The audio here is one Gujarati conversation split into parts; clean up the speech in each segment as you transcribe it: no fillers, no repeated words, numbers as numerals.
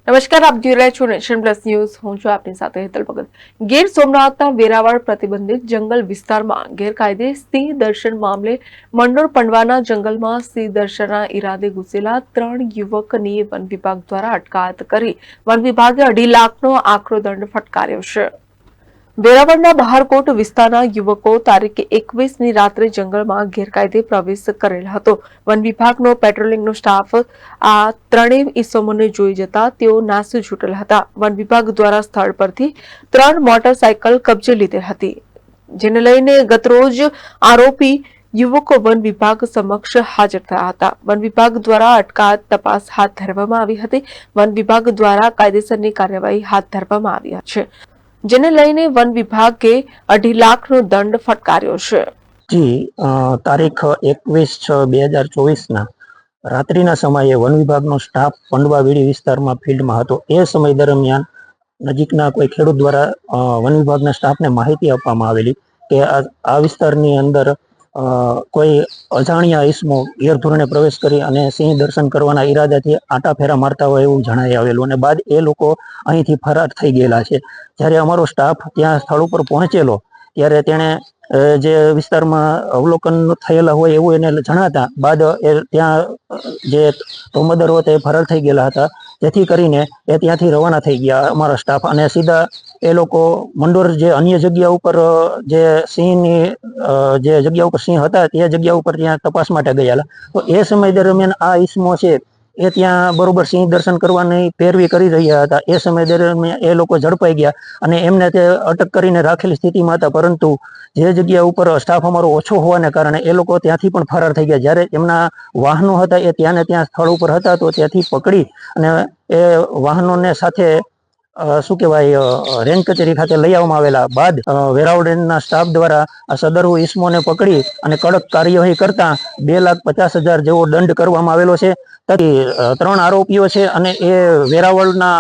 નમસ્કાર, આપ જોઈ રહ્યા છો નેશન પ્લસ ન્યૂઝ. હું છું આપની સાથે હેતલ ભગત. ગીર સોમનાથના વેરાવળ પ્રતિબંધિત જંગલ વિસ્તારમાં ગેરકાયદે સિંહ દર્શન મામલે મંડોળ પંડવાના જંગલમાં સિંહ દર્શનના ઈરાદે ઘૂસેલા 3 યુવકની વન વિભાગ દ્વારા અટકાયત કરી વન વિભાગે 2.5 લાખનો આકરો દંડ ફટકાર્યો છે. વેરાવળના બહારકોટ વિસ્તારના યુવકો તારીખ 21ની રાત્રે જંગલમાં ગેરકાયદે પ્રવેશ કરેલ હતો. વન વિભાગનો પેટ્રોલિંગનો સ્ટાફ આ ત્રણેય ઈસમોને જોઈ જતા તેઓ નાસી છૂટેલ હતા. વન વિભાગ દ્વારા સ્થળ પરથી 3 મોટરસાયકલ કબજે લીધેલ હતી, જેને લઈને ગતરોજ આરોપી યુવકો વન વિભાગ સમક્ષ હાજર થયા હતા. વન વિભાગ દ્વારા અટકાયત તપાસ હાથ ધરવામાં આવી હતી. વન વિભાગ દ્વારા કાયદેસરની કાર્યવાહી હાથ ધરવામાં આવી છે, જેને લઈને વન વિભાગે 2.5 લાખનો દંડ ફટકાર્યો છે. તારીખ 21/6/2024 રાત્રિના સમયે વન વિભાગનો સ્ટાફ પંડવા વીડી વિસ્તારમાં ફિલ્ડમાં હતો. એ સમય દરમિયાન નજીકના કોઈ ખેડૂત દ્વારા વન વિભાગના સ્ટાફને માહિતી આપવામાં આવેલી કે આ વિસ્તારની અંદર કોઈ અજાણ્યા ઈસમો ગેરધોરણે પ્રવેશ કરી અને સિંહ દર્શન કરવાના ઈરાદાથી આંટા ફેરા મારતા હોય એવું જણાઈ આવેલું, અને બાદ એ લોકો અહીંથી ફરાર થઈ ગયેલા છે. જ્યારે અમારો સ્ટાફ ત્યાં સ્થળ ઉપર પહોંચેલો ત્યારે તેણે જે વિસ્તારમાં અવલોકન થયેલા હોય એવું એને જણાતા બાદ એ ત્યાં જે તોમદરો તે ફરાર થઈ ગયેલા હતા. જેથી કરીને એ ત્યાંથી રવાના થઈ ગયા અમારા સ્ટાફ, અને સીધા એ લોકો મંડોર જે અન્ય જગ્યા ઉપર જે સિંહની જે જગ્યા ઉપર સિંહ હતા તે જગ્યા ઉપર ત્યાં તપાસ માટે ગયેલા. તો એ સમય દરમિયાન આ ઈસમો છે એ ત્યાં બરોબર સિંહ દર્શન કરવાની પેરવી કરી રહ્યા હતા. એ સમય દરમિયાન એ લોકો ઝડપાઈ ગયા અને એમને તે અટક કરીને રાખેલી સ્થિતિમાં હતા, પરંતુ જે જગ્યા ઉપર સ્ટાફ અમારો ઓછો હોવાને કારણે એ લોકો ત્યાંથી પણ ફરાર થઈ ગયા. જ્યારે એમના વાહનો હતા એ ત્યાં ને ત્યાં સ્થળ ઉપર હતા, તો ત્યાંથી પકડી અને એ વાહનોને સાથે શું કહેવાય રેન્જ કચેરી ખાતે લઈ આવવામાં આવેલા. બાદ વેરાવળના સ્ટાફ દ્વારા આ સદરુ ઈસમોને પકડી અને કડક કાર્યવાહી કરતા 2,50,000 જેવો દંડ કરવામાં આવેલો છે. 3 આરોપીઓ છે અને એ વેરાવળના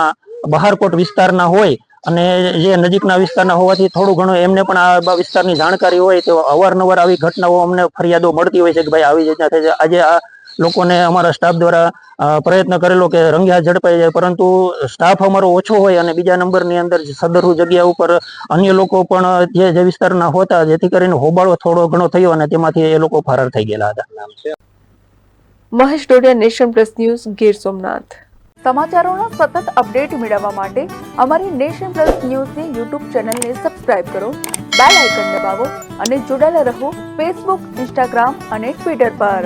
બહારકોટ વિસ્તારના હોય અને જે નજીકના વિસ્તારના હોવાથી થોડું ઘણું એમને પણ આ વિસ્તારની જાણકારી હોય, તો અવારનવાર આવી ઘટનાઓ અમને ફરિયાદો મળતી હોય છે કે ભાઈ આવી રીતના થાય છે. આજે આ લોકોને અમારા સ્ટાફ દ્વારા પ્રયત્ન કરેલો કે રંગે હાથ ઝડપાઈ જાય, પરંતુ સ્ટાફ અમારો ઓછો હોય અને બીજા નંબરની અંદર સદરુ જગ્યા ઉપર અન્ય લોકો પણ જે વિસ્તારના હોતા, જેથી કરીને હોબાળો થોડો ઘણો થયો અને તેમાંથી એ લોકો ફરાર થઈ ગયેલા હતા. Mahesh Dodiya, nation plus news, Gir Somnath. સમાચારોના સતત અપડેટ મેળવવા માટે અમારી નેશન પ્લસ ન્યૂઝની યુટ્યુબ ચેનલને સબસ્ક્રાઇબ કરો, બેલ આઇકન દબાવો અને જોડાયેલા રહો ફેસબુક, ઇન્સ્ટાગ્રામ અને ટ્વિટર પર.